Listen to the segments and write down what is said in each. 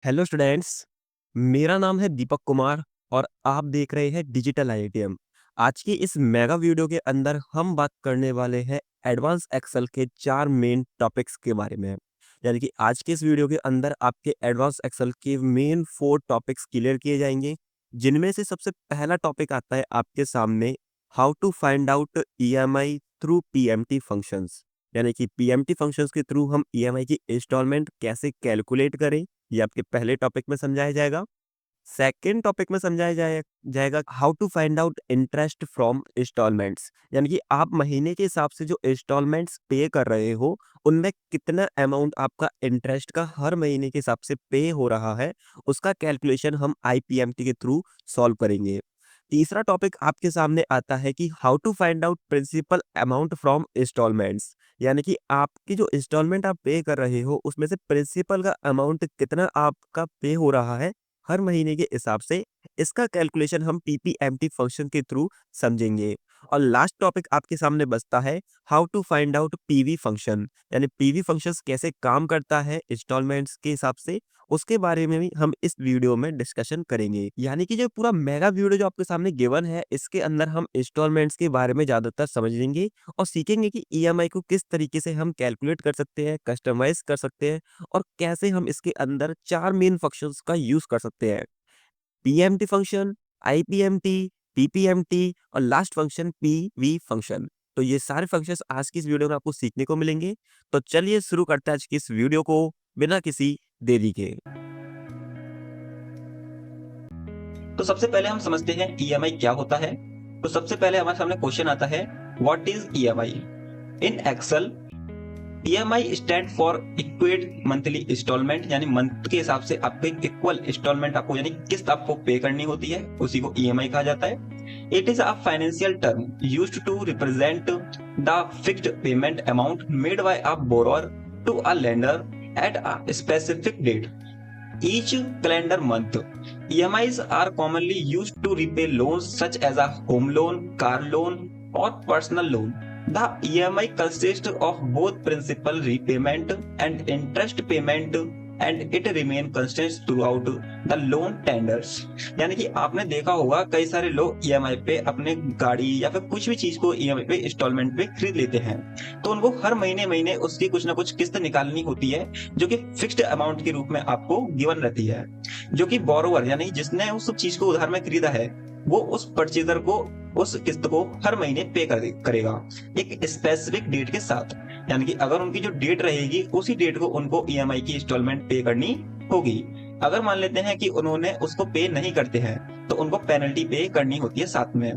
Hello students, मेरा नाम है दीपक कुमार और आप देख रहे हैं डिजिटल आईआईटीएम। आज की इस मेगा वीडियो के अंदर हम बात करने वाले हैं एडवांस एक्सेल के 4 मेन टॉपिक्स के बारे में। यानी कि आज के इस वीडियो के अंदर आपके एडवांस एक्सेल के मेन 4 टॉपिक्स क्लियर किए जाएंगे, जिनमें से सबसे पहला टॉपिक आता है आपके सामने, how to find out EMI through PMT functions. यानी कि पीएमटी फंक्शंस के थ्रू हम ईएमआई की इंस्टॉलमेंट कैसे कैलकुलेट करें, ये आपके पहले टॉपिक में समझाया जाएगा। सेकंड टॉपिक में समझाया जाएगा how to find out interest from instalments. यानी कि आप महीने के हिसाब से जो इंस्टॉलमेंट्स पे कर रहे हो, उनमें कितना अमाउंट आपका इंटरेस्ट का हर महीने के हिसाब से पे हो रहा है, उसका कैलकुलेशन हम आईपीएमटी के थ्रू सॉल्व करेंगे। तीसरा टॉपिक आपके सामने आता है कि how to find out principal amount from instalments. यानी कि आपकी जो इंस्टॉलमेंट आप पे कर रहे हो, उसमें से प्रिंसिपल का अमाउंट कितना आपका पे हो रहा है हर महीने के हिसाब से, इसका कैलकुलेशन हम पीपीएमटी फंक्शन के थ्रू समझेंगे। और लास्ट टॉपिक आपके सामने बचता है how to find out PV function. यानी पीवी फंक्शंस कैसे काम करता है इंस्टॉलमेंट्स के हिसाब से, उसके बारे में भी हम इस वीडियो में डिस्कशन करेंगे। यानी कि जो पूरा मेगा वीडियो जो आपके सामने गिवन है, इसके अंदर हम इंस्टॉलमेंट्स के बारे में ज्यादातर समझेंगे और सीखेंगे कि ईएमआई को किस तरीके से हम कैलकुलेट कर सकते हैं, कस्टमाइज कर सकते हैं, और कैसे हम इसके अंदर 4 मेन फंक्शंस का यूज कर सकते हैं। पीएमटी फंक्शन, आईपीएमटी, पीपीएमटी और लास्ट फंक्शन पीवी फंक्शन। तो ये सारे फंक्शंस आज की इस वीडियो में आपको सीखने को मिलेंगे। तो चलिए शुरू करते हैं आज की इस वीडियो को बिना किसी देरी के। तो सबसे पहले हम समझते हैं ईएमआई क्या होता है। तो सबसे पहले हमारे सामने क्वेश्चन आता है, what is EMI in Excel. EMI stand for equated monthly instalment, यानी मंथ के हिसाब से आपको एक इक्वल इंस्टॉलमेंट आपको यानी किस्त आपको पे करनी होती है, उसी को ईएमआई कहा जाता है। It is a financial term used to represent the fixed payment amount made by a borrower to a lender at a specific date each calendar month. EMIs are commonly used to repay loans such as a home loan, car loan, or personal loan. The EMI consists of both principal repayment and interest payment, and it remain constant throughout the loan tenders. यानी कि आपने देखा होगा कई सारे लोग EMI पे अपने गाड़ी या फिर कुछ भी चीज को ईएमआई पे इंस्टॉलमेंट पे खरीद लेते हैं, तो उनको हर महीने महीने उसकी कुछ ना कुछ किस्त निकालनी होती है, जो कि फिक्स्ड अमाउंट के रूप में आपको गिवन रहती है, जो कि बोरोवर यानी जिसने उस चीज को उधार में खरीदा है, वो उस परचेजर को उस किस्त को हर महीने पे करेगा एक स्पेसिफिक डेट के साथ। यानी कि अगर उनकी जो डेट रहेगी, उसी डेट को उनको ईएमआई की इंस्टॉलमेंट पे करनी होगी। अगर मान लेते हैं कि उन्होंने उसको पे नहीं करते हैं, तो उनको पेनल्टी पे करनी होती है साथ में।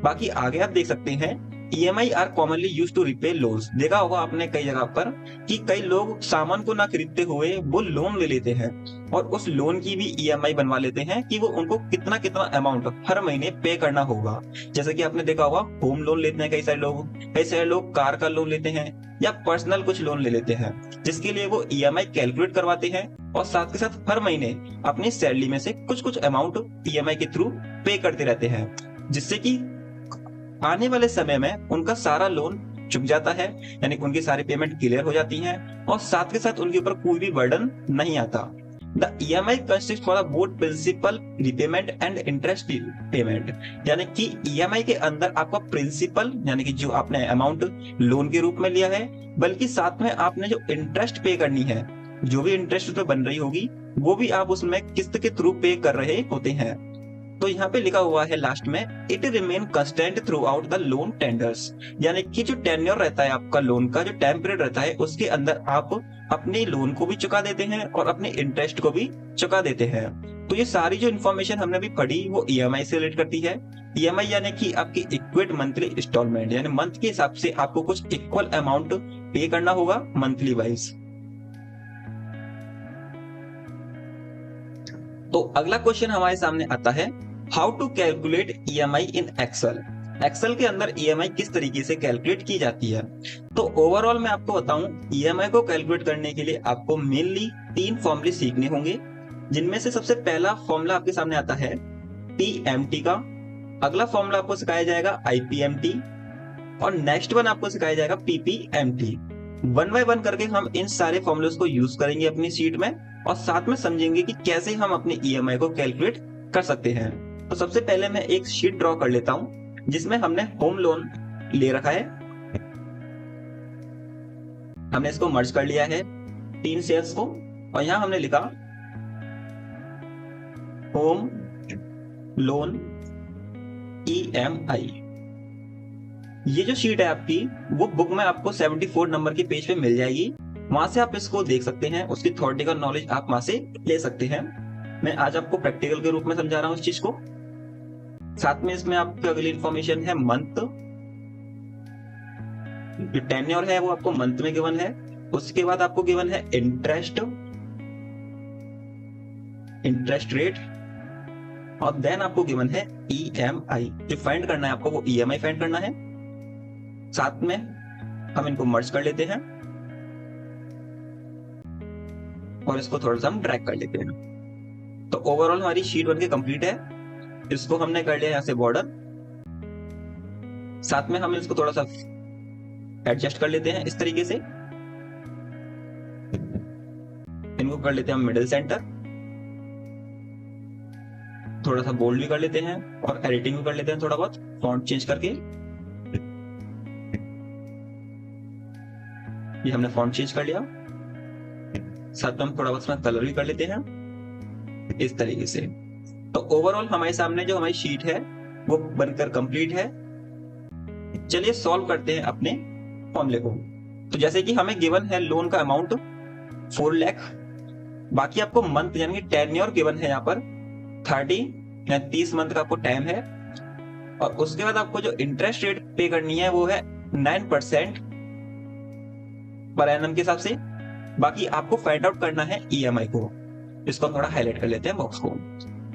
बाकी आगे आप देख सकते हैं, EMI are commonly use to repay loans. देखा होगा आपने कई जगह पर कि कई लोग सामान को ना खरीदते हुए वो लोन ले लेते हैं, और उस लोन की भी EMI बनवा लेते हैं कि वो उनको कितना कितना अमाउंट हर महीने पे करना होगा। जैसे कि आपने देखा होगा, होम लोन लेते हैं कई सारे लोग कार का लोन लेते हैं या पर्सनल कुछ लोन ले लेते हैं, जिसके लिए वो EMI कैलकुलेट करवाते हैं और साथ के साथ हर महीने अपनी सैलरी में से कुछ कुछ अमाउंट EMI के थ्रू पे करते रहते हैं, जिससे कि आने वाले समय में उनका सारा लोन चुक जाता है, यानी कि उनकी सारी पेमेंट क्लियर हो जाती है और साथ के साथ उनके ऊपर कोई भी बर्डन नहीं आता। The EMI consist for both principal repayment and interest payment. यानी कि EMI के अंदर आपका प्रिंसिपल यानी कि जो आपने अमाउंट लोन के रूप में लिया है, बल्कि साथ में आपने जो इंटरेस्ट पे करनी है, जो भी इंटरेस्ट उसमें बन रही होगी, वो भी आप उसमें किस्त के थ्रू पे कर रहे होते हैं। तो यहाँ पे लिखा हुआ है लास्ट में, it remain constant throughout the loan tenders. यानी कि जो टेन्योर रहता है आपका लोन का, जो टाइम पीरियड रहता है, उसके अंदर आप अपने लोन को भी चुका देते हैं और अपने इंटरेस्ट को भी चुका देते हैं। तो ये सारी जो इन्फॉर्मेशन हमने अभी पढ़ी, वो EMI से रिलेट करती है। EMI यानी कि आपकी इक्विट मंथली इंस्टॉलमेंट, यानी मंथ के हिसाब से आपको कुछ इक्वल अमाउंट पे करना होगा मंथली वाइज। तो अगला क्वेश्चन हमारे सामने आता है, how to calculate EMI in Excel. Excel के अंदर EMI किस तरीके से कैलकुलेट की जाती है। तो ओवरऑल मैं आपको बताऊं, EMI को कैलकुलेट करने के लिए आपको मेनली 3 फॉर्मूले सीखने होंगे, जिनमें से सबसे पहला फॉर्मूला आपके सामने आता है PMT का, अगला फॉर्मूला आपको सिखाया जाएगा IPMT, और नेक्स्ट वन आपको सिखाया जाएगा PPMT। वन बाय वन करके हम इन सारे फॉर्मूलेस को यूज करेंगे अपनी शीट में और साथ में समझेंगे कि कैसे हम अपने ईएमआई को कैलकुलेट कर सकते हैं। तो सबसे पहले मैं एक शीट ड्रॉ कर लेता हूं जिसमें हमने होम लोन ले रखा है। हमने इसको मर्ज कर लिया है 3 सेल्स को और यहां हमने लिखा होम लोन ईएमआई। ये जो शीट है आपकी वो बुक में आपको 74 नंबर के पेज पे मिल जाएगी, वहां से आप इसको देख सकते हैं, उसकी थ्योरेटिकल नॉलेज आप वहां से ले सकते हैं। मैं आज आपको प्रैक्टिकल के रूप में समझा रहा हूं इस चीज को। साथ में इसमें आपकी अगली इंफॉर्मेशन है मंथ, जो टेन्योर है वो आपको मंथ में गिवन है। उसके बाद आपको गिवन है इंटरेस्ट रेट और देन आपको गिवन है ईएमआई। जो फाइंड करना है आपको वो ईएमआई फाइंड करना है। साथ में हम इनको मर्ज कर लेते हैं और इसको थोड़ा सा हम ड्रैग कर लेते हैं। तो ओवरऑल हमारी शीट बनके कंप्लीट है। इसको हमने कर लिया यहां से बॉर्डर, साथ में हम इसको थोड़ा सा एडजस्ट कर लेते हैं इस तरीके से। इनको कर लेते हैं हम मिडिल सेंटर, थोड़ा सा बोल्ड भी कर लेते हैं और एडिटिंग भी कर लेते हैं थोड़ा बहुत फॉन्ट चेंज करके। ये हमने फॉन्ट चेंज कर लिया, साथ में हम थोड़ा बहुत इसमें कलर भी कर लेते हैं इस तरीके से। तो ओवरऑल हमारे सामने जो हमारी शीट है वो बनकर कंप्लीट है। चलिए सॉल्व करते हैं अपने फॉर्मूले को। तो जैसे कि हमें गिवन है लोन का अमाउंट 4 लाख, बाकी आपको मंथ यानी कि टेन्योर गिवन है यहाँ पर 30 मंथ का आपको टाइम है और उसके बाद आपको जो इंटरेस्ट रेट पे करनी है वो है 9% पर एनम के हिसाब से। बाकी आपको फाइंड आउट करना है ईएमआई को। इसको थोड़ा हाईलाइट कर लेते हैं बॉक्स को।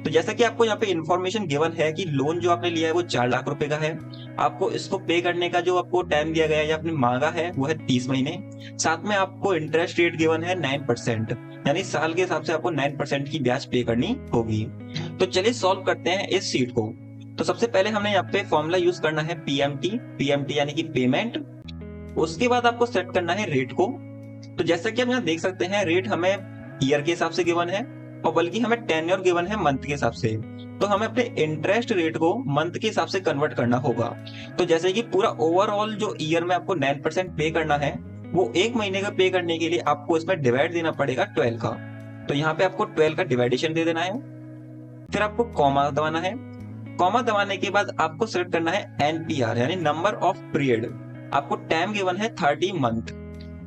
तो जैसा कि आपको यहाँ पे इंफॉर्मेशन गिवन है कि लोन जो आपने लिया है वो 4 लाख रुपए का है। आपको इसको पे करने का जो आपको टाइम दिया गया है या आपने मांगा है वो है 30 महीने। साथ में आपको इंटरेस्ट रेट गिवन है 9%, यानी साल के हिसाब से आपको 9% की ब्याज पे करनी होगी। तो चलिए सॉल्व करते हैं इस शीट को। तो सबसे पहले हमने यहाँ पे फॉर्मूला यूज करना है पीएमटी यानी कि पेमेंट। उसके बाद आपको सेट करना है रेट को। तो जैसा कि आप यहाँ देख सकते हैं रेट हमें ईयर के हिसाब से गिवन है और बल्कि हमें टेन्योर गिवन है मंथ के हिसाब से। तो हमें अपने इंटरेस्ट रेट को मंथ के हिसाब से कन्वर्ट करना होगा। तो जैसे कि पूरा ओवरऑल जो ईयर में आपको 9% पे करना है वो 1 महीने का पे करने के लिए आपको इसमें डिवाइड देना पड़ेगा 12 का। तो यहाँ पे आपको 12 का डिवाइडेशन दे देना है, फिर आपको कॉमा दबाना है। कॉमा दबाने के बाद आपको सिलेक्ट करना है एनपीआर यानी नंबर ऑफ पीरियड। आपको टाइम गिवन है 30 मंथ।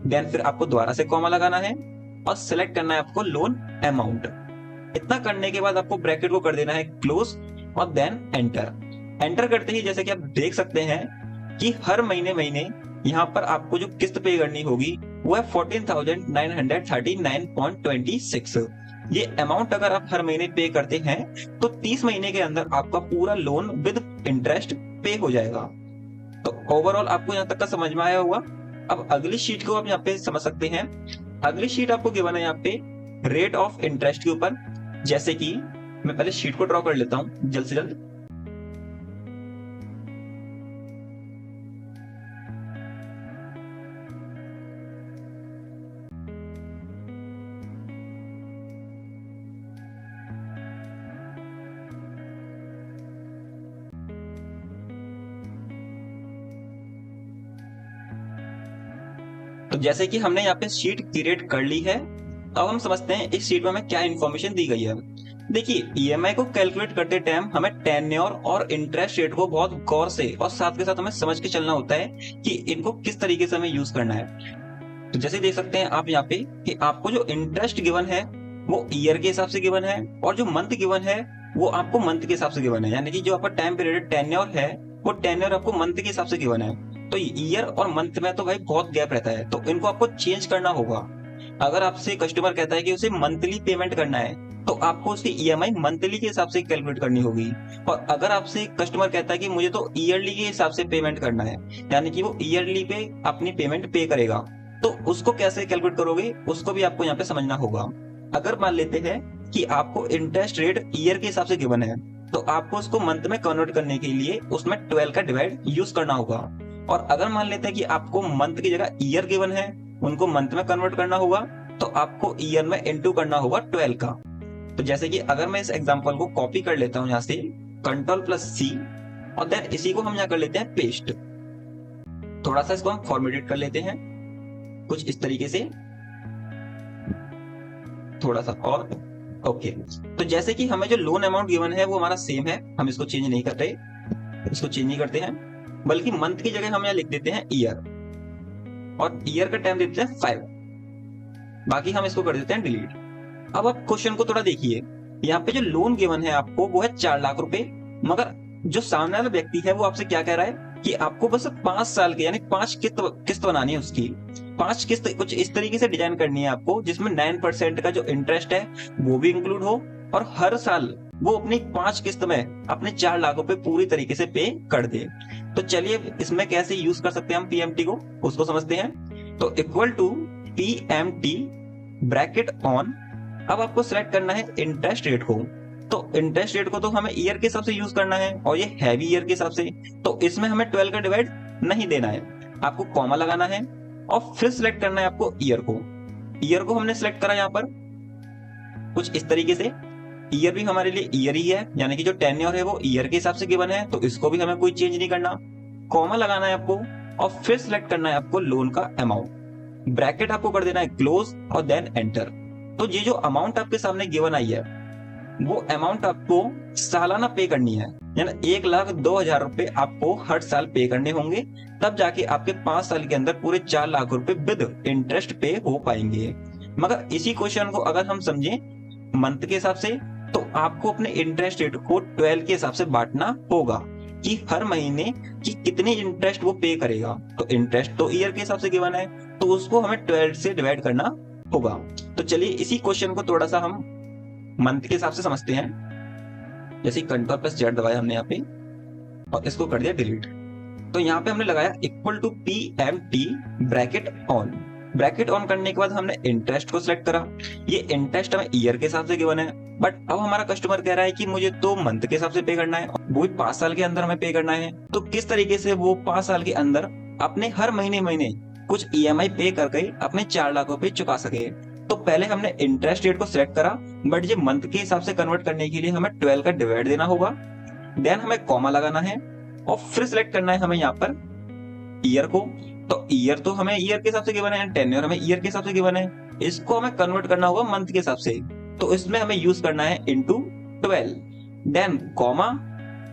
देन फिर आपको दोबारा से कॉमा लगाना है और सिलेक्ट करना है आपको लोन अमाउंट। इतना करने के बाद आपको ब्रैकेट को कर देना है क्लोज और देन एंटर। एंटर करते ही जैसे कि आप देख सकते हैं कि हर महीने यहाँ पर आपको जो किस्त पे करनी होगी वो है 14,939.26। ये अमाउंट अगर आप हर महीने पे करते हैं तो 30 महीने के अंदर आपका पूरा लोन विद इंटरेस्ट पे हो जाएगा। तो ओवरऑल आपको यहाँ तक का समझ में आया होगा। अब अगली शीट को आप यहाँ पे समझ सकते हैं। अगली शीट आपको गिवन है यहाँ पे रेट ऑफ इंटरेस्ट के ऊपर। जैसे कि मैं पहले शीट को ड्रॉ कर लेता हूं जल्द से जल्द। तो जैसे कि हमने यहाँ पे शीट क्रिएट कर ली है, अब हम समझते हैं इस शीट में हमें क्या इन्फॉर्मेशन दी गई है। देखिए ईएमआई को कैलकुलेट करते टाइम हमें टेन्योर और इंटरेस्ट रेट को बहुत गौर से और साथ के साथ हमें समझ के चलना होता है कि इनको किस तरीके से हमें यूज करना है। तो जैसे देख सकते हैं आप यहाँ पे कि आपको जो इंटरेस्ट गिवन है वो ईयर के हिसाब से गिवन है और जो मंथ गिवन है वो आपको मंथ के हिसाब से गिवन है। यानी कि जो आपका टाइम पीरियड टेन्योर है वो टेन्योर आपको मंथ के हिसाब से गिवन है। तो ईयर और मंथ में तो भाई बहुत गैप रहता है, तो इनको आपको चेंज करना होगा। अगर आपसे कस्टमर कहता है कि उसे मंथली पेमेंट करना है तो आपको उसकी ईएमआई मंथली के हिसाब से कैलकुलेट करनी होगी। और अगर आपसे कस्टमर कहता है कि मुझे तो ईयरली के हिसाब से पेमेंट करना है, यानी कि वो ईयरली पे अपनी पेमेंट पे करेगा, तो उसको कैसे कैलकुलेट करोगे उसको भी आपको यहाँ पे समझना होगा। अगर मान लेते हैं कि आपको इंटरेस्ट रेट ईयर के हिसाब से गिवन है तो आपको उसको मंथ में कन्वर्ट करने के लिए उसमें 12 का डिवाइड यूज करना होगा। और अगर मान लेते हैं कि आपको मंथ की जगह ईयर गिवन है उनको मंथ में कन्वर्ट करना होगा, तो आपको ईयर में इंटू करना होगा 12 का। तो जैसे कि अगर मैं इस एग्जांपल को कॉपी कर लेता हूं यहाँ से Ctrl+C और देन इसी को हम यहाँ कर लेते हैं पेस्ट। थोड़ा सा इसको हम फॉर्मेटेड कर लेते हैं कुछ इस तरीके से, थोड़ा सा और ओके। तो जैसे कि हमें जो लोन अमाउंट गिवन है वो हमारा सेम है, हम इसको चेंज नहीं करते, इसको चेंज नहीं करते हैं, बल्कि मंथ की जगह हम यहाँ लिख देते हैं ईयर और ईयर का टाइम देते हैं 5। बाकी हम इसको कर देते हैं डिलीट। अब आप क्वेश्चन को थोड़ा देखिए, यहाँ पे जो लोन गिवन है आपको वो है 4 लाख रुपए, मगर जो सामने वाला व्यक्ति है वो आपसे क्या कह रहा है कि आपको बस 5 साल के यानी 5 किस्त बनानी है उसकी। 5 किस्त कुछ इस तरीके से डिजाइन करनी है आपको जिसमें 9% का जो इंटरेस्ट है वो भी इंक्लूड हो और हर साल वो अपनी 5 किस्त में अपने 4 लाख रुपए पूरी तरीके से पे कर दे। तो चलिए इसमें कैसे यूज कर सकते हैं हम पीएमटी को, उसको समझते हैं। तो equal to PMT bracket on, अब आपको सिलेक्ट करना है इंटरेस्ट रेट को। तो इंटरेस्ट रेट को तो हमें ईयर के हिसाब से यूज करना है और ये है भी ईयर के हिसाब से, तो इसमें हमें 12 का डिवाइड नहीं देना है, आपको कॉमा लगाना है और फिर सिलेक्ट करना है आपको ईयर को। ईयर को हमने सिलेक्ट करा यहाँ पर कुछ इस तरीके से, ईयर भी हमारे लिए ईयर ही है, यानी कि जो टेन्योर है वो ईयर के हिसाब से गिवन है, तो इसको भी हमें कोई चेंज नहीं करना। कॉमा लगाना है आपको और फिर सिलेक्ट करना है आपको लोन का अमाउंट, ब्रैकेट आपको कर देना है क्लोज और देन एंटर। तो ये जो अमाउंट आपके सामने गिवन आई है वो अमाउंट आपको सालाना पे करनी है, यानी 1,02,000 रुपए आपको हर साल पे करने होंगे, तब जाके आपके 5 साल के अंदर पूरे 4 लाख रुपए विद इंटरेस्ट पे हो पाएंगे। मगर इसी क्वेश्चन को अगर हम समझें मंथ के हिसाब से, तो आपको अपने इंटरेस्ट रेट को 12 के हिसाब से बांटना होगा कि हर महीने की कितनी इंटरेस्ट वो पे करेगा। तो इंटरेस्ट तो ईयर के हिसाब से गिवन है, तो उसको हमें 12 से डिवाइड करना होगा। तो चलिए इसी क्वेश्चन को थोड़ा सा हम मंथ के हिसाब से समझते हैं। जैसे Ctrl+Z दबाया हमने यहाँ पे और इसको कर दिया डिलीट। तो यहाँ पे हमने लगाया equal to PMT bracket on. Bracket on करने के बाद हमने इंटरेस्ट को सिलेक्ट करा, ये इंटरेस्ट हमें ईयर के हिसाब से गिवन है, बट अब हमारा कस्टमर कह रहा है कि मुझे तो मंथ के हिसाब से पे करना है, वो भी 5 साल के अंदर हमें पे करना है। तो किस तरीके से वो 5 साल के अंदर अपने हर महीने कुछ ईएमआई पे करके अपने 4 लाख रुपए चुका सके। तो पहले हमने इंटरेस्ट रेट को सिलेक्ट करा, बट ये मंथ के हिसाब से कन्वर्ट करने के लिए हमें 12 का डिवाइड देना होगा, देन हमें कॉमा लगाना है और फिर सिलेक्ट करना है हमें यहाँ पर ईयर को। तो ईयर तो हमें ईयर के हिसाब से गिवन है, टेन्योर हमें ईयर के हिसाब से गिवन है, इसको हमें कन्वर्ट करना होगा मंथ के हिसाब से, तो इसमें हमें यूज करना है इंटू 12, देन कॉमा,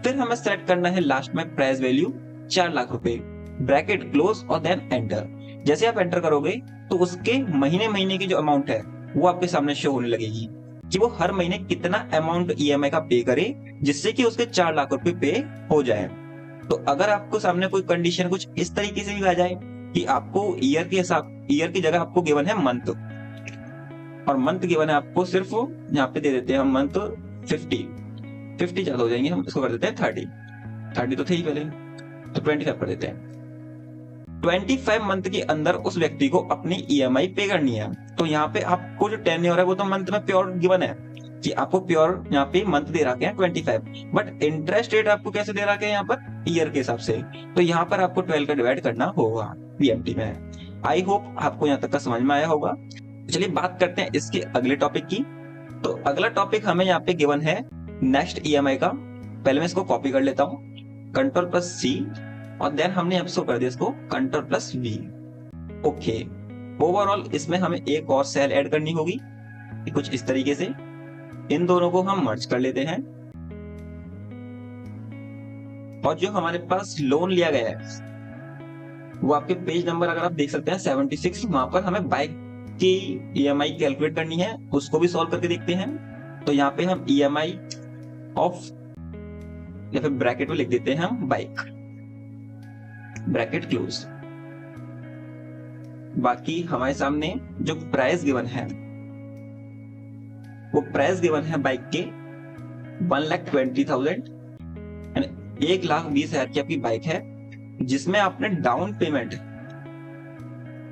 फिर हमें सेलेक्ट करना है लास्ट में प्राइस वैल्यू 4 लाख रुपए, ब्रैकेट क्लोज और देन एंटर। जैसे आप एंटर करोगे तो उसके महीने की जो अमाउंट है वो आपके सामने शो होने लगेगी कि वो हर महीने कितना अमाउंट ईएमआई का पे करे जिससे कि उसके 4 लाख रुपए पे हो जाए। तो अगर आपको सामने कोई कंडीशन कुछ इस तरीके से भी आ जाए कि आपको ईयर की जगह आपको गिवन है मंथ, और मंथ गिवन है आपको सिर्फ यहाँ पे दे देते हैं हम मंथ 50 ज्यादा हो जाएंगे, हम इसको कर देते हैं 30 तो थे ही पहले, तो 25 कर देते हैं। 25 मंथ के अंदर उस व्यक्ति को अपनी ईएमआई पे करनी है। तो यहाँ पे आपको जो टेन्योर है वो तो मंथ में प्योर गिवन है कि आपको प्योर यहाँ पे मंथ दे रखे हैं 25, बट इंटरेस्ट रेट आपको कैसे दे रखे हैं यहाँ पर ईयर के हिसाब से, तो यहाँ पर आपको 12 का डिवाइड करना होगा पीएमटी में। आई होप आपको यहाँ तक का समझ में आया होगा। चलिए बात करते हैं इसके अगले टॉपिक की। तो अगला टॉपिक हमें यहाँ पे गिवन है नेक्स्ट ईएमआई का। पहले मैं इसको कॉपी कर लेता हूँ Ctrl+C और देन हमने अब कर दिया इसको Ctrl+V। ओके, ओवरऑल इसमें हमें एक और सेल ऐड करनी होगी कुछ इस तरीके से, इन दोनों को हम मर्ज कर लेते हैं। और जो हमारे पास लोन लिया गया है वो आपके पेज नंबर अगर आप देख सकते हैं 76, वहां पर हमें बाइक की ईएमआई कैलकुलेट करनी है, उसको भी सॉल्व करके देखते हैं। तो यहाँ पे हम ईएमआई ऑफ या फिर ब्रैकेट में लिख देते हैं हम बाइक, ब्रैकेट क्लोज। बाकी हमारे सामने जो प्राइस गिवन है वो प्राइस गिवन है बाइक के 1,20,000, 1,20,000 की आपकी बाइक है, जिसमें आपने डाउन पेमेंट,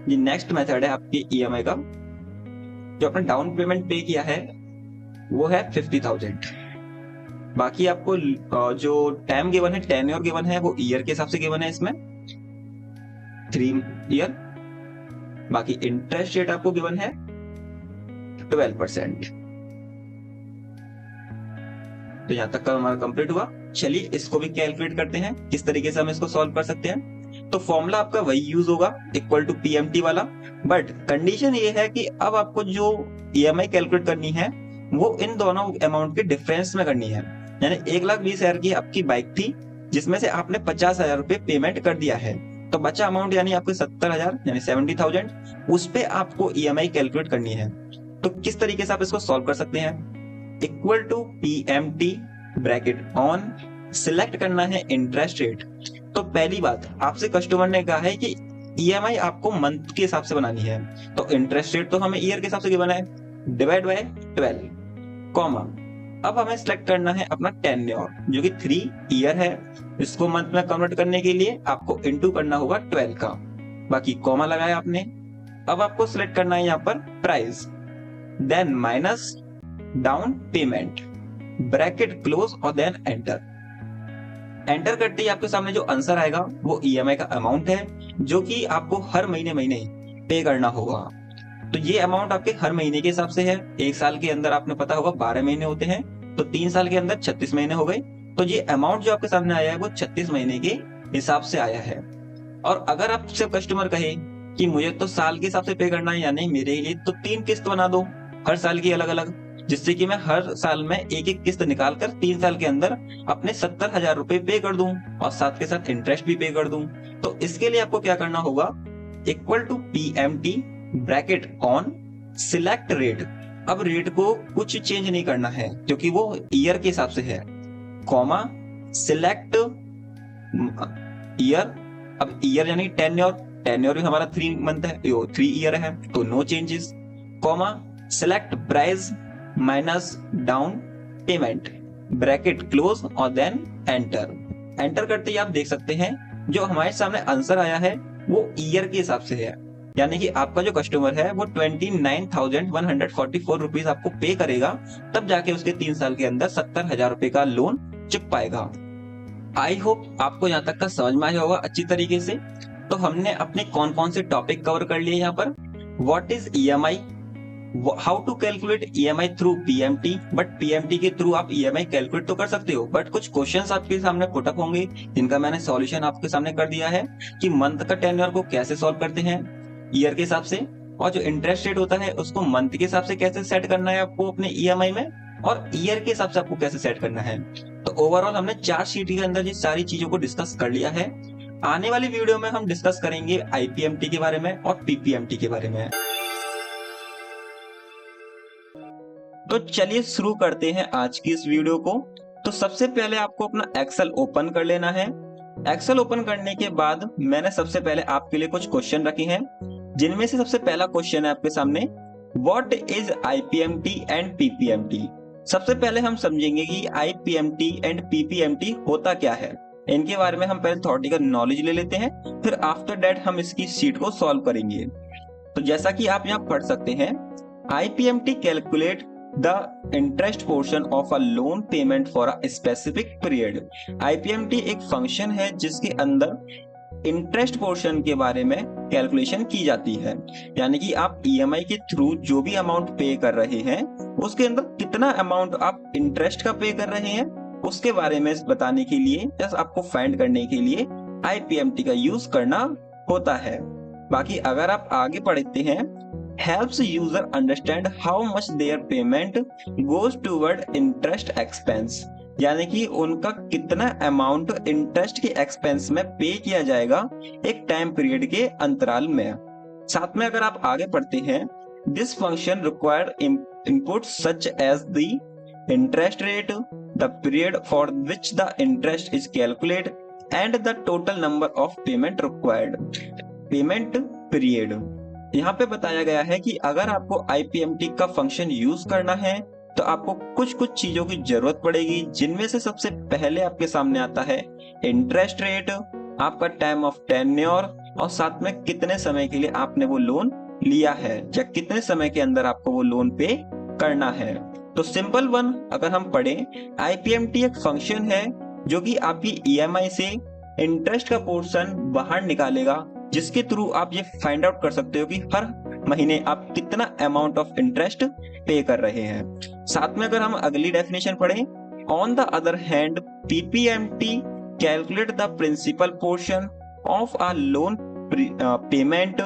ये नेक्स्ट मेथड है आपकी ईएमआई का, जो आपने डाउन पेमेंट पे किया है वो है 50,000। बाकी आपको जो टाइम गिवन है, टेन्योर गिवन है, वो ईयर के हिसाब से गिवन है, इसमें 3 ईयर, बाकी इंटरेस्ट रेट आपको गिवन है 12%। तो यहाँ तक का हमारा कंप्लीट हुआ। चलिए इसको भी कैलकुलेट करते हैं, किस तरीके से हम इसको सॉल्व कर सकते हैं। तो फॉर्मूला आपका वही यूज होगा, इक्वल टू पीएमटी वाला, बट कंडीशन ये है कि अब आपको जो ईएमआई कैलकुलेट करनी है वो इन दोनों अमाउंट के डिफरेंस में करनी है। यानी 1,20,000 की आपकी बाइक थी, जिसमें से आपने 50,000 रुपए पेमेंट कर दिया है, तो बचा अमाउंट यानी आपके 70,000 यानी 70,000, उस पे आपको ईएमआई कैलकुलेट करनी है। तो किस तरीके से आप इसको सॉल्व कर सकते हैं, equal to PMT bracket on, select करना है इंटरेस्ट रेट। तो पहली बात आपसे कस्टमर ने कहा है कि ईएमआई आपको मंथ के हिसाब से बनानी है, तो इंटरेस्ट रेट तो हमें ईयर के हिसाब से गिवन है, डिवाइड बाय 12, कॉमा, अब हमें सिलेक्ट करना है अपना टेन्योर जो कि 3 ईयर है। इसको मंथ में कन्वर्ट करने के लिए आपको इनटू करना होगा 12 का, बाकी कॉमा लगाया आपने। अब आपको सिलेक्ट करना है यहाँ पर price, then minus down payment, bracket close और देन एंटर। एंटर करते ही आपके सामने जो आंसर आएगा वो ईएमआई का अमाउंट है, जो कि आपको हर महीने पे करना होगा। तो ये अमाउंट आपके हर महीने के हिसाब से है। एक साल के अंदर आपने पता होगा 12 महीने होते हैं, तो 3 साल के अंदर 36 महीने हो गए। तो ये अमाउंट जो आपके सामने आया है वो 36 महीने के हिसाब से आया है। और अगर आपसे कस्टमर कहे कि मुझे तो साल के हिसाब से पे करना है, यानी मेरे लिए तो 3 किस्त बना दो हर साल की अलग अलग, जिससे कि मैं हर साल में एक एक किस्त निकाल कर 3 साल के अंदर अपने 70,000 रुपए पे कर दूं और साथ के साथ इंटरेस्ट भी पे कर दूं। तो इसके लिए आपको क्या करना होगा, equal to PMT bracket on, select rate. अब रेट को कुछ चेंज नहीं करना है क्योंकि वो ईयर के हिसाब से है, कॉमा, सिलेक्ट ईयर। अब ईयर यानी टेन्योर, टेन्योर भी हमारा 3 मंथ है, 3 ईयर है, तो no changes, comma, select price minus down payment, bracket close और देन एंटर। एंटर करते ही आप देख सकते हैं जो हमारे सामने आंसर आया है वो ईयर के हिसाब से है, यानी कि आपका जो कस्टमर है वो 29,144 रुपीज आपको पे करेगा, तब जाके उसके 3 साल के अंदर 70,000 रुपए का लोन चुक पाएगा। आई होप आपको यहाँ तक का समझ में आया होगा अच्छी तरीके से। तो हमने अपने कौन कौन से टॉपिक कवर कर लिए यहाँ पर, what is EMI, how to calculate EMI through PMT, but PMT के थ्रू आप ईएमआई कैलकुलेट तो कर सकते हो, बट कुछ क्वेश्चंस आपके सामने पुट अप होंगे जिनका मैंने सॉल्यूशन आपके सामने कर दिया है कि मंथ का टेन्योर को कैसे सॉल्व करते हैं ईयर के हिसाब से, और जो इंटरेस्ट रेट होता है उसको मंथ के हिसाब से कैसे सेट करना है आपको अपने ईएमआई में, और ईयर के हिसाब से आपको कैसे सेट करना है। तो ओवरऑल हमने 4 शीट के अंदर ये सारी चीजों को डिस्कस कर लिया है। आने वाली वीडियो में हम डिस्कस करेंगे आईपीएमटी के बारे में और पीपीएमटी के बारे में। तो चलिए शुरू करते हैं आज की इस वीडियो को। तो सबसे पहले आपको अपना एक्सेल ओपन कर लेना है। एक्सेल ओपन करने के बाद मैंने सबसे पहले आपके लिए कुछ क्वेश्चन रखे हैं, जिनमें से सबसे पहला क्वेश्चन है आपके सामने, what is IPMT and PPMT. सबसे पहले हम समझेंगे कि आईपीएमटी एंड पीपीएमटी होता क्या है। इनके बारे में हम पहले थ्योरेटिकल नॉलेज ले लेते हैं, फिर आफ्टर दैट हम इसकी शीट को सॉल्व करेंगे। तो जैसा कि आप यहाँ पढ़ सकते हैं, IPMT calculate the interest portion of a loan payment for a specific period। IPMT एक फंक्शन है जिसके अंदर इंटरेस्ट पोर्शन के बारे में कैलकुलेशन की जाती है, यानी कि आप ईएमआई के थ्रू जो भी अमाउंट पे कर रहे हैं उसके अंदर कितना अमाउंट आप इंटरेस्ट का पे कर रहे हैं उसके बारे में बताने के लिए, जस्ट आपको फाइंड करने के लिए आईपीएमटी का यूज करना होता है। बाकी अगर आप आगे पढ़ते हैं, helps user understand how much their payment goes toward interest expense, यानी कि उनका कितना अमाउंट इंटरेस्ट के एक्सपेंस में पे किया जाएगा एक टाइम पीरियड के अंतराल में। साथ में अगर आप आगे पढ़ते हैं, this function required input such as the interest rate, the period for which the interest is calculated and the total number of payment required. Payment period यहाँ पे बताया गया है कि अगर आपको आईपीएमटी का फंक्शन यूज करना है तो आपको कुछ कुछ चीजों की जरूरत पड़ेगी, जिनमें से सबसे पहले आपके सामने आता है इंटरेस्ट रेट, आपका टाइम ऑफ टेन्योर, और साथ में कितने समय के लिए आपने वो लोन लिया है या कितने समय के अंदर आपको वो लोन पे करना है। तो सिंपल वन अगर हम पढ़े, आईपीएमटी एक फंक्शन है जो कि आपकी ईएमआई से इंटरेस्ट का पोर्शन बाहर निकालेगा जिसके थ्रू आप ये फाइंड आउट कर सकते हो कि हर महीने आप कितना अमाउंट ऑफ इंटरेस्ट पे कर रहे हैं। साथ में अगर हम अगली डेफिनेशन पढ़ें, on the other hand PPMT calculate the principal portion of a loan payment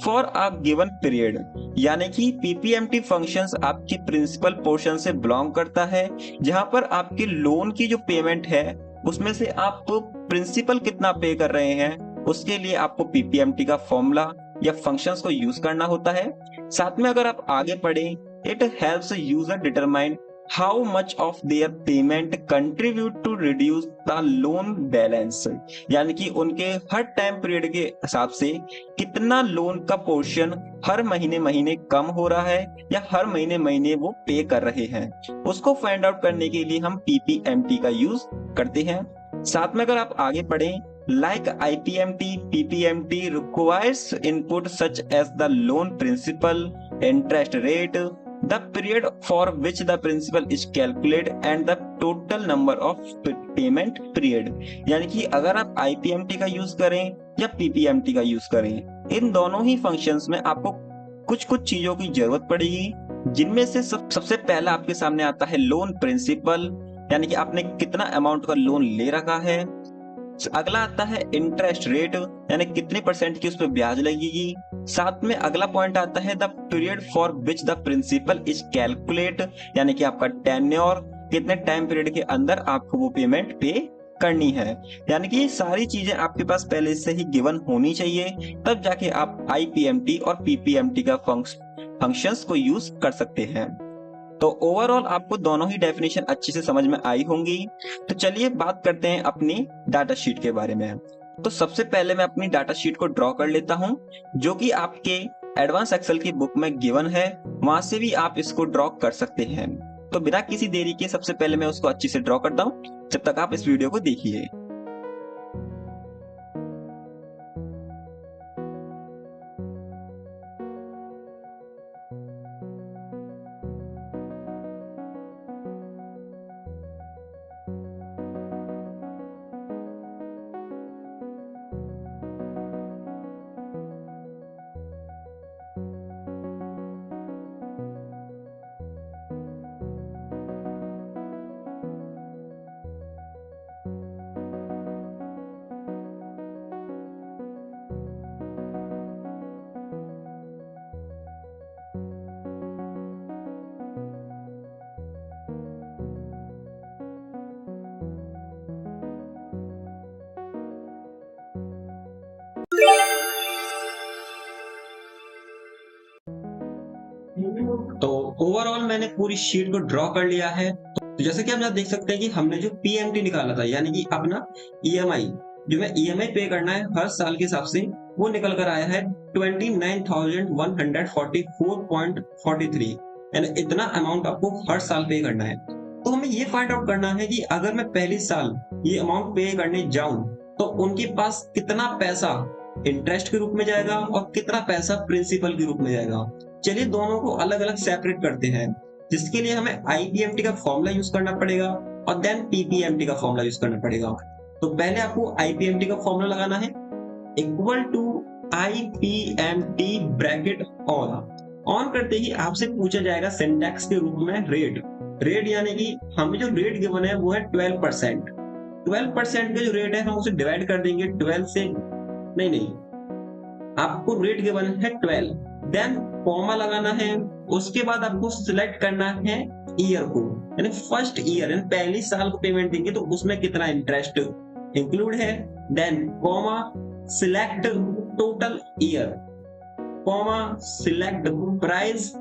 for a given period. यानी कि पीपीएमटी फंक्शंस आपके प्रिंसिपल पोर्शन से बिलोंग करता है, जहां पर आपके लोन की जो पेमेंट है उसमें से आप प्रिंसिपल कितना पे कर रहे हैं उसके लिए आपको पीपीएमटी का फॉर्मूला या फंक्शंस को यूज करना होता है। साथ में अगर आप आगे पढ़ें, it helps user determine how much of their payment contribute to reduce the loan balance. यानी कि उनके हर टाइम पीरियड के हिसाब से कितना लोन का पोर्शन हर महीने महीने कम हो रहा है या हर महीने महीने वो पे कर रहे हैं, उसको फाइंड आउट करने के लिए हम पीपीएमटी का यूज करते हैं। साथ में अगर आप आगे पढ़ें, like IPMT, PPMT requires input such as the loan principal, interest rate, the period for which the principal is calculated and the total number of payment period। यानी कि अगर आप IPMT का यूज करें या PPMT का यूज करें, इन दोनों ही फंक्शंस में आपको कुछ कुछ चीजों की जरूरत पड़ेगी, जिनमें से सबसे पहला आपके सामने आता है लोन प्रिंसिपल, यानी कि आपने कितना अमाउंट का लोन ले रखा है। अगला आता है इंटरेस्ट रेट, यानी कितने परसेंट की उस पर ब्याज लगेगी। साथ में अगला पॉइंट आता है the period for which the principal is calculate, यानी कि आपका टेन्योर, कितने टाइम पीरियड के अंदर आपको वो पेमेंट पे करनी है। यानी कि ये सारी चीजें आपके पास पहले से ही गिवन होनी चाहिए, तब जाके आप आईपीएमटी और पीपीएमटी का फंक्शंस को यूज कर सकते हैं। तो ओवरऑल आपको दोनों ही डेफिनेशन अच्छे से समझ में आई होंगी। तो चलिए बात करते हैं अपनी डाटा शीट के बारे में। तो सबसे पहले मैं अपनी डाटा शीट को ड्रॉ कर लेता हूं, जो कि आपके एडवांस एक्सेल की बुक में गिवन है, वहां से भी आप इसको ड्रॉ कर सकते हैं। तो बिना किसी देरी के सबसे पहले मैं उसको अच्छे से ड्रॉ करता हूं, जब तक आप इस वीडियो को देखिए। तो ओवरऑल मैंने पूरी शीट को ड्रॉ कर लिया है। तो जैसे कि आप यहाँ देख सकते हैं कि हमने जो पीएमटी निकाला था, यानी कि अपना ईएमआई, जो मैं ईएमआई पे करना है हर साल के हिसाब से, वो निकल कर आया है 29,144.43, यानी इतना अमाउंट आपको हर साल पे करना है। तो हमें ये फाइंड आउट करना है कि अगर मैं पहले साल ये अमाउंट पे करने जाऊं तो उनके पास कितना पैसा इंटरेस्ट के रूप में जाएगा और कितना पैसा प्रिंसिपल के रूप में जाएगा। चलिए दोनों को अलग अलग सेपरेट करते हैं, जिसके लिए हमें आईपीएमटी का फॉर्मूला यूज करना पड़ेगा और देन पीपीएमटी का फॉर्मूला यूज करना पड़ेगा। तो पहले आपको आईपीएमटी का फॉर्मूला लगाना है, equal to IPMT bracket on करते ही आपसे पूछा जाएगा सिंटैक्स के रूप में रेट यानी कि हमें जो रेट गिवन है वो है 12%। 12% का जो रेट है हम उसे डिवाइड कर देंगे 12 से, नहीं, आपको रेट गिवन है 12, देन कॉमा लगाना है। उसके बाद आपको सिलेक्ट करना है ईयर को, यानी फर्स्ट ईयर, यानी पहली साल को पेमेंट देंगे तो उसमें कितना इंटरेस्ट इंक्लूड है, then comma select total year, comma select price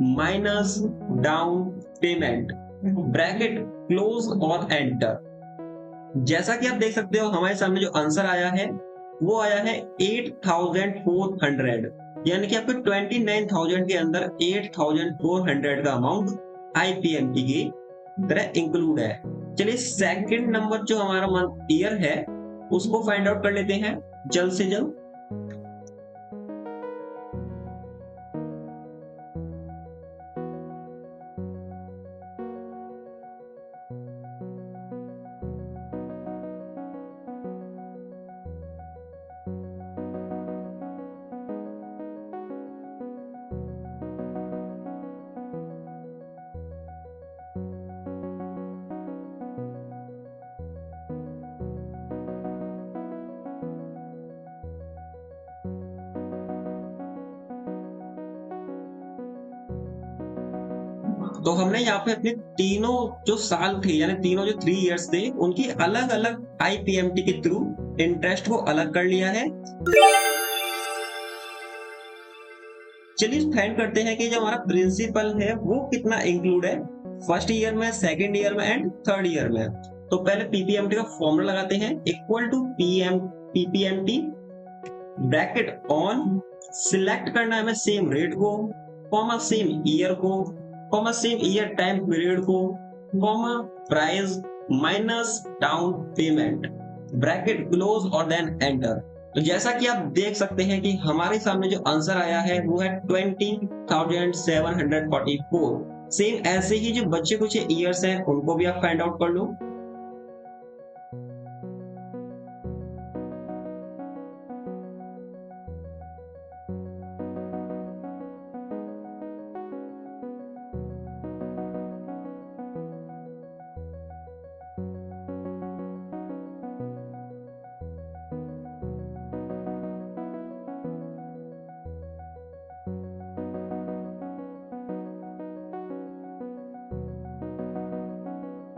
minus down payment, bracket close और एंटर। जैसा कि आप देख सकते हो हमारे सामने जो आंसर आया है वो आया है 8,400, यानी कि आपके 29,000 के अंदर 8,400 का अमाउंट आईपीएमटी की तरह इंक्लूड है। चलिए सेकंड नंबर जो हमारा मंथ ईयर है उसको फाइंड आउट कर लेते हैं जल्द से जल्द। तो हमने यहाँ पे अपने तीनों जो साल थे यानी तीनों जो 3 इयर्स थे उनकी अलग अलग आईपीएमटी के थ्रू इंटरेस्ट को अलग कर लिया है। चलिए फाइंड करते हैं कि जो हमारा प्रिंसिपल है वो कितना इंक्लूड है फर्स्ट ईयर में, सेकेंड ईयर में एंड थर्ड ईयर में। तो पहले पीपीएमटी का फॉर्मूला लगाते हैं, equal to PPMT bracket on, select करना है हमें सेम रेट को, कॉमा सेम ईयर को, comma same year time period को, comma price minus down payment, bracket close और देन एंटर। तो जैसा कि आप देख सकते हैं कि हमारे सामने जो आंसर आया है वो है 20,744। सेम ऐसे ही जो बच्चे कुछ ईयर्स हैं उनको भी आप फाइंड आउट कर लो।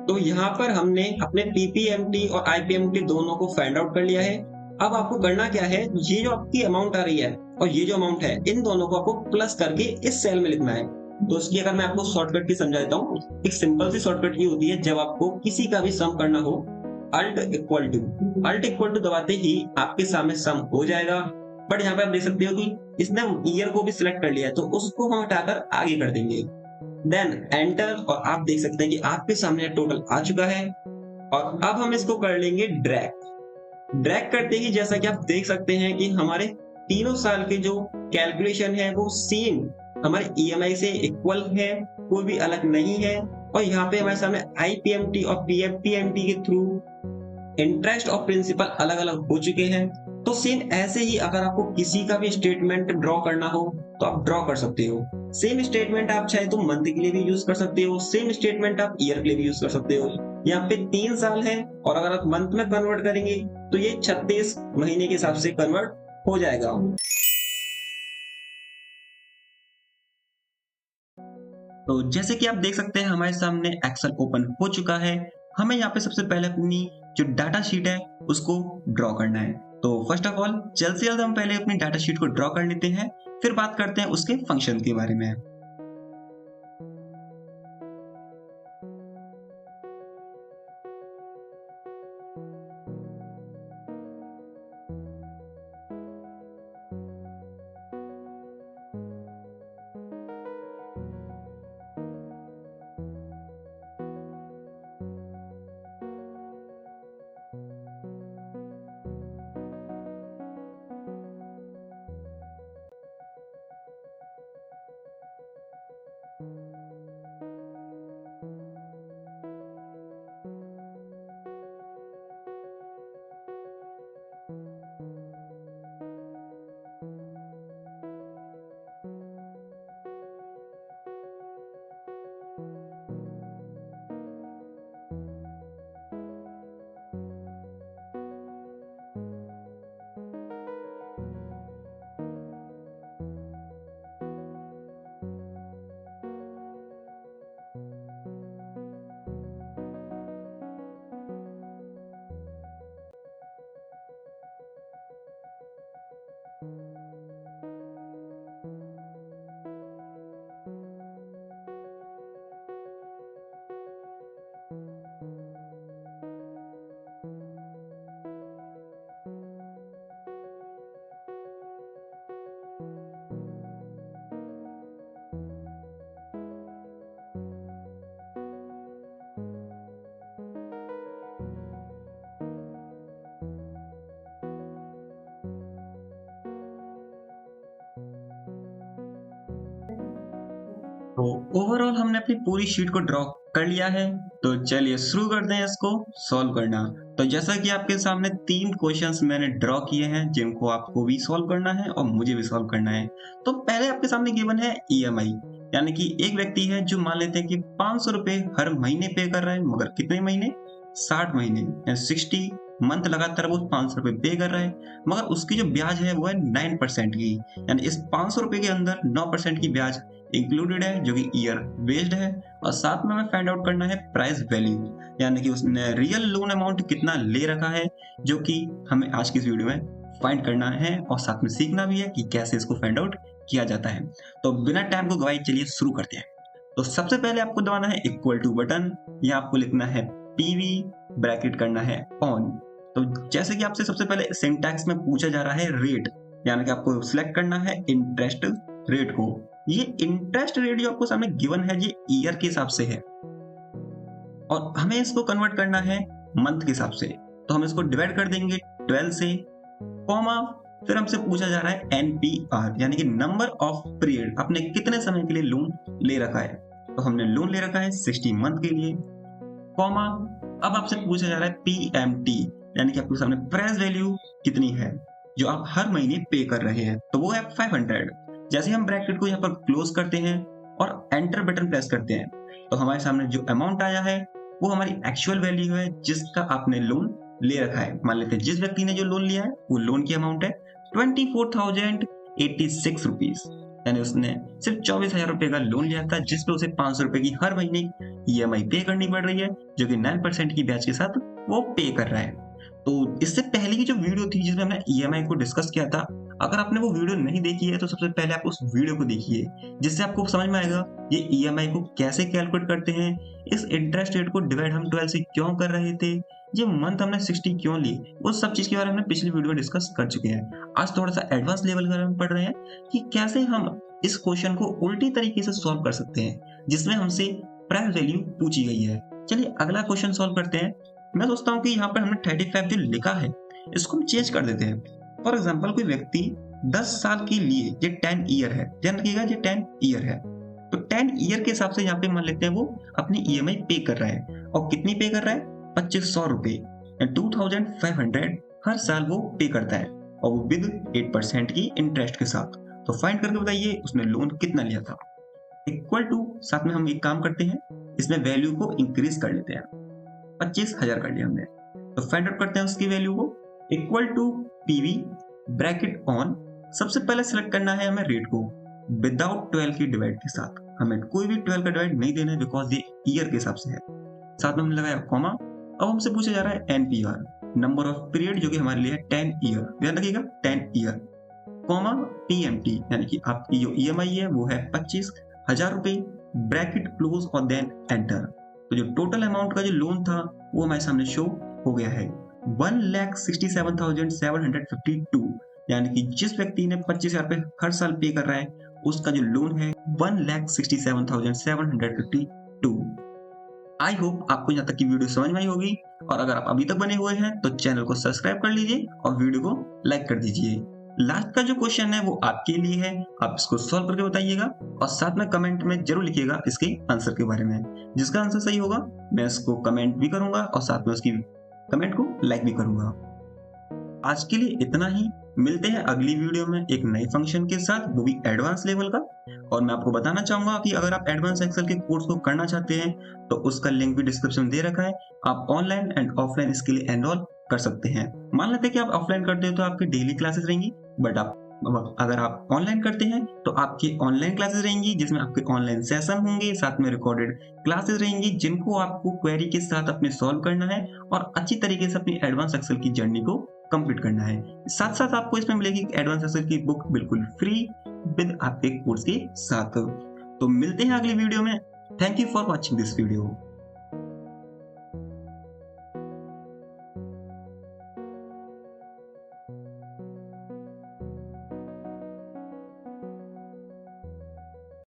तो यहाँ पर हमने अपने पीपीएमटी और आईपीएमटी दोनों को फाइंड आउट कर लिया है। अब आपको करना क्या है, ये जो आपकी अमाउंट आ रही है और ये जो अमाउंट है इन दोनों को आपको प्लस करके इस सेल में लिखना है। तो इसकी अगर मैं आपको शॉर्टकट की समझा देता हूँ, एक सिंपल सी शॉर्टकट की होती है जब आपको किसी का भी सम करना हो, अल्ट इक्वल टू दबाते ही आपके सामने सम हो जाएगा। बट यहाँ पे आप देख सकते हो कि इसने ईयर को भी सिलेक्ट कर लिया है तो उसको हम हटाकर आगे कर देंगे, देन एंटर, और आप देख सकते हैं कि आपके सामने टोटल आ चुका है। और अब हम इसको कर लेंगे ड्रैग करते ही जैसा कि आप देख सकते हैं कि हमारे तीनों साल के जो कैलकुलेशन है वो सेम हमारे ईएमआई से इक्वल है, कोई भी अलग नहीं है। और यहाँ पे हमारे सामने आईपीएमटी और पीएमटी के थ्रू इंटरेस्ट और प्रिंसिपल अलग अलग हो चुके हैं। तो सेम ऐसे ही अगर आपको किसी का भी स्टेटमेंट ड्रॉ करना हो तो आप ड्रॉ कर सकते हो। सेम स्टेटमेंट आप चाहे तो मंथ के लिए भी यूज कर सकते हो, सेम स्टेटमेंट आप ईयर के लिए भी यूज कर सकते हो। यहाँ पे 3 साल है और अगर आप मंथ में कन्वर्ट करेंगे तो ये 36 महीने के हिसाब से कन्वर्ट हो जाएगा। तो जैसे कि आप देख सकते हैं हमारे सामने एक्सेल ओपन हो चुका है। हमें यहाँ पे सबसे पहले अपनी जो डाटा शीट है उसको ड्रॉ करना है। तो फर्स्ट ऑफ ऑल जल्द से जल्द हम पहले अपनी डाटा शीट को ड्रॉ कर लेते हैं, फिर बात करते हैं उसके फंक्शन के बारे में। तो ओवरऑल हमने अपनी पूरी शीट को ड्रॉ कर लिया है। तो चलिए शुरू करते हैं इसको सॉल्व करना। तो जैसा कि आपके सामने 3 क्वेश्चंस मैंने ड्रॉ किए हैं जिनको आपको भी सॉल्व करना है और मुझे भी सॉल्व करना है। तो पहले आपके सामने गिवन है ईएमआई, यानी कि एक व्यक्ति है जो मान लेते हैं कि 500 रुपए हर महीने पे कर रहा है, मगर कितने महीने, 60 महीने, 60 मंथ लगातार वो 500 रुपए पे कर रहा है, मगर उसकी जो ब्याज है वो है 9% की, यानी इस 500 रुपए के अंदर 9% की ब्याज इंक्लूडेड है जो कि ईयर बेस्ड है, और साथ में हमें फाइंड आउट करना है प्राइस वैल्यू, यानी कि उसने रियल लोन अमाउंट कितना ले रखा है, जो कि हमें आज की इस वीडियो में फाइंड करना है और साथ में सीखना भी है कि कैसे इसको फाइंड आउट किया जाता है। तो बिना टाइम को गवाए चलिए शुरू करते हैं। तो सबसे पहले आपको दबाना है इक्वल टू बटन, या आपको लिखना है पीवी, ब्रैकेट करना है ऑन। तो जैसे कि आपसे सबसे पहले सिंटैक्स में पूछा जा रहा है रेट, यानी कि आपको सिलेक्ट करना है इंटरेस्ट रेट को। ये इंटरेस्ट रेट जो आपको सामने गिवन है ये ईयर के हिसाब से है, और हमें इसको कन्वर्ट करना है मंथ के हिसाब से। तो हम इसको डिवाइड कर देंगे 12 से, कॉमा, फिर हमसे पूछा जा रहा है एनपीआर, यानी कि नंबर ऑफ पीरियड, आपने कितने समय के लिए लोन ले रखा है। तो हमने लोन ले रखा है 60 मंथ के लिए, कॉमा, अब आपसे पूछा जा रहा है पीएमटी, यानी कि आपके सामने प्राइस वैल्यू कितनी है जो आप हर महीने पे कर रहे हैं, तो वो है 500। जैसे हम ब्रैकेट को यहाँ पर क्लोज करते हैं और एंटर बटन प्रेस करते हैं, तो हमारे सामने जो अमाउंट आया है वो हमारी एक्चुअल वैल्यू है जिसका आपने लोन ले रखा है। मान लेते हैं जिस व्यक्ति ने जो लोन लिया है वो लोन की अमाउंट है 24,086 रुपीज, यानी उसने सिर्फ 24,000 रुपए का लोन लिया था, जिसपे उसे 500 रुपए की हर महीने ईएमआई पे करनी पड़ रही है, जो कि 9% की ब्याज के साथ वो पे कर रहा है। तो इससे पहले की जो वीडियो थी जिसमें हमने ईएमआई को डिस्कस किया था, अगर आपने वो वीडियो नहीं देखी है तो सबसे पहले आप उस वीडियो को देखिए, जिससे आपको समझ में आएगा ये ईएमआई को कैसे कैलकुलेट करते हैं, इस इंटरेस्ट रेट को डिवाइड हम 12 से क्यों कर रहे थे, ये मंथ हमने 60 क्यों लिए, उस सब चीज के बारे में हमने पिछली वीडियो में डिस्कस कर चुके हैं। आज थोड़ा सा एडवांस लेवल के बारे में पढ़ रहे हैं कि कैसे हम इस क्वेश्चन को उल्टी तरीके से सॉल्व कर सकते हैं, जिसमें हमसे प्राइस वैल्यू पूछी गई है। चलिए अगला क्वेश्चन सॉल्व करते हैं। मैं सोचता हूँ कि यहाँ पर हमने 35 जो लिखा है इसको हम चेंज कर देते हैं। फॉर एग्जाम्पल कोई व्यक्ति 10 साल के लिए, ये 10 ईयर है, ध्यान रखिएगा ये 10 ईयर है, तो 10 ईयर के हिसाब से यहाँ पे मान लेते हैं वो अपनी ईएमआई पे कर रहा है, और कितनी पे कर रहा है, 2500 रुपए, 2500 हर साल वो पे करता है, और वो विद 8% की इंटरेस्ट के साथ। तो फाइंड करके बताइए उसने लोन कितना लिया था। इक्वल टू, साथ में हम एक काम करते हैं, इसमें वैल्यू को इंक्रीज कर लेते हैं, 25,000 कर लिया हमने। तो फाइंड आउट करते हैं उसकी वैल्यू को, equal to PV, bracket on. सबसे पहले सिलेक्ट करना है हमें रेट को विदाउट 12 की डिवाइड के साथ, हमें कोई भी 12 का डिवाइड नहीं देना है बिकॉज ये ईयर के हिसाब से है। साथ में हमने लगाया कॉमा। अब हमसे पूछा जा रहा है एनपीआर, नंबर ऑफ पीरियड, जो कि हमारे लिए है 10 ईयर, ध्यान रखिएगा 10 ईयर, कॉमा, पीएमटी, यानी कि आपकी जो ईएमआई है वो है 25,000 रुपए, ब्रैकेट क्लोज और देन एंटर। तो जो टोटल अमाउंट का जो लोन था वो हमारे सामने शो हो गया है 1,67,752, यानी कि जिस व्यक्ति ने 25,000 रुपए हर साल पे कर रहा है उसका जो लोन है 1,67,752। आई होप आपको यहाँ तक की वीडियो समझ में आई होगी, और अगर आप अभी तक बने हुए हैं तो चैनल को सब्सक्राइब कर लीजिए और वीडियो को लाइक कर दीजिए। लास्ट का जो क्वेश्चन है वो आपके लिए है, आप इसको सॉल्व करके बताइएगा और साथ में कमेंट में जरूर लिखिएगा इसके आंसर के बारे में। जिसका आंसर सही होगा मैं इसको कमेंट भी करूंगा और साथ में उसकी कमेंट को लाइक भी करूंगा। आज के लिए इतना ही, मिलते हैं अगली वीडियो में एक नए फंक्शन के साथ, वो भी एडवांस लेवल का। और मैं आपको बताना चाहूंगा कि अगर आप एडवांस एक्सेल के कोर्स को करना चाहते हैं तो उसका लिंक भी डिस्क्रिप्शन में दे रखा है, आप ऑनलाइन एंड ऑफलाइन इसके लिए एनरोल कर सकते हैं। मान लेते हैं कि आप ऑफलाइन करते हो तो आपकी डेली क्लासेस रहेंगी, बट अगर आप ऑनलाइन करते हैं तो आपकी ऑनलाइन क्लासेस रहेंगी जिसमें आपके ऑनलाइन सेशन होंगे, साथ में रिकॉर्डेड क्लासेस रहेंगी जिनको आपको क्वेरी के साथ अपने सॉल्व करना है और अच्छी तरीके से अपनी एडवांस एक्सेल की जर्नी को कंप्लीट करना है। साथ साथ आपको इसमें मिलेगी एडवांस एक्सेल की बुक बिल्कुल फ्री विद आपके कोर्स के साथ। तो मिलते हैं अगली वीडियो में। Thank you for watching this video.